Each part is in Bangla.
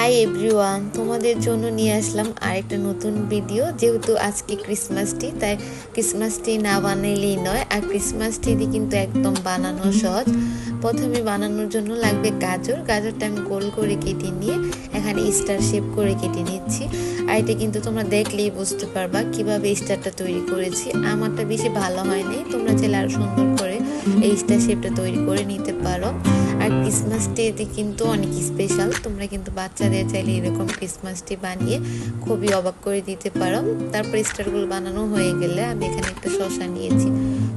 হাই এভরিওয়ান, তোমাদের জন্য নিয়ে আসলাম আরেকটা নতুন ভিডিও। যেহেতু আজকে ক্রিসমাস ট্রি, তাই ক্রিসমাস ট্রি না বানাইলেই নয়। আর ক্রিসমাস ট্রি কিন্তু একদম বানানো সহজ। প্রথমে বানানোর জন্য লাগবে গাজরটা আমি গোল করে কেটে নিয়ে এখানে স্টার শেপ করে কেটে নিচ্ছি। আর এটা কিন্তু তোমরা দেখলেই বুঝতে পারবা কিভাবে স্টারটা তৈরি করেছি। আমারটা বেশি ভালো হয়নি, তোমরা চাইলে আরও সুন্দর করে এই স্টার শেপটা তৈরি করে নিতে পারো। আর ক্রিসমাস ডেতে কিন্তু অনেক স্পেশাল, তোমরা কিন্তু বাচ্চাদের চাইলে এরকম ক্রিসমাস ডে বানিয়ে খুবই অবাক করে দিতে পারো। তারপর স্টারগুলো বানানো হয়ে গেলে আমি এখানে একটা শসা নিয়েছি,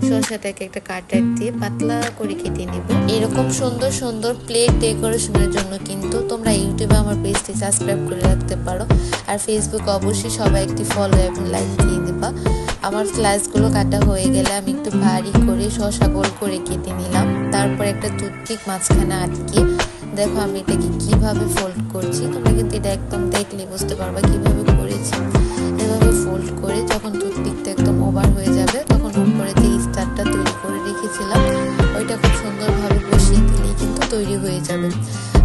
শসাটাকে একটা কাটার দিয়ে পাতলা করে কেটে নিব। এরকম সুন্দর সুন্দর প্লেট ডেকোরেশনের জন্য কিন্তু তোমরা ইউটিউবে আমার পেজটি সাবস্ক্রাইব করে রাখতে পারো। আর ফেসবুকে অবশ্যই সবাই একটি ফলো এবং লাইক দিয়ে দেবা। আমার স্লাইসগুলো কাটা হয়ে গেলে আমি একটু ভারী করে শসা গোল করে কেটে নিলাম। তারপর একটা টুথপিক মাঝখানে আটকে দেখো আমি এটাকে কিভাবে ফোল্ড করছি। তোমরা কিন্তু এটা একদম দেখলে বুঝতে পারবা কিভাবে করেছি। এভাবে ফোল্ড করে যখন টুথপিকটা একদম ওভার হয়ে যাবে তখন উপরে যে স্টারটা তৈরি করে রেখেছিলাম ওইটা খুব সুন্দরভাবে বসিয়ে দিলেই কিন্তু তৈরি হয়ে যাবে।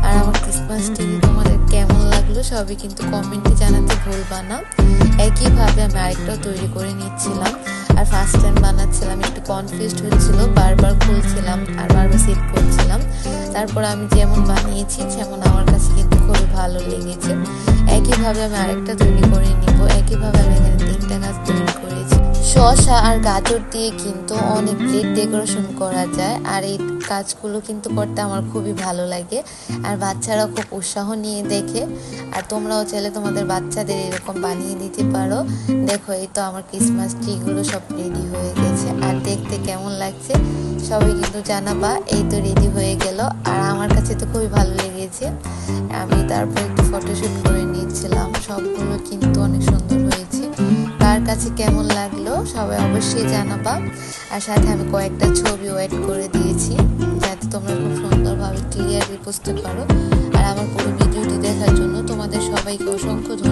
আর আমার ক্রিসমাস ট্রি তোমাদের কেমন লাগলো সবই কিন্তু কমেন্টে জানাতে ভুলবা না। একইভাবে আমি আরেকটাও তৈরি করে নিচ্ছিলাম। আর ফার্স্ট টাইম বানাচ্ছিলাম, একটু কনফিউজড হচ্ছিল, বারবার খুলছিলাম আর বারবার সেট করছিলাম। তারপর আমি যেমন বানিয়েছি সেমন আমার কাছে কিন্তু খুবই ভালো লেগেছে। একইভাবে আমি আরেকটা তৈরি করে নিব। একইভাবে আমি এখানে 3টা গাছ তৈরি করেছি। শসা আর গাজর দিয়ে কিন্তু অনেক প্লেট ডেকোরেশন করা যায়। আর এই কাজগুলো কিন্তু করতে আমার খুবই ভালো লাগে। আর বাচ্চারা খুব উৎসাহ নিয়ে দেখে। আর তোমরাও চাইলে তোমাদের বাচ্চাদের এরকম বানিয়ে দিতে পারো। দেখো এই তো আমার ক্রিসমাস ট্রিগুলো সব রেডি হয়ে গেছে। আর দেখতে কেমন লাগছে সবাই কিন্তু জানাবা। এই তো রেডি হয়ে গেল আর আমার কাছে তো খুবই ভালো লেগেছে। আমি তারপর একটু ফটোশুট করে নিয়েছিলাম। সবগুলো কিন্তু অনেক সুন্দর হয়েছে। কার কাছে কেমন লাগলো সবাই অবশ্যই জানাবা। আর সাথে আমি কয়েকটা ছবিও অ্যাড করে দিয়েছি যাতে তোমরা খুব সুন্দরভাবে ক্লিয়ারলি বুঝতে পারো। আর আমার পুরো ভিডিওটি দেখার জন্য তোমাদের সবাইকে অসংখ্য ধন্যবাদ।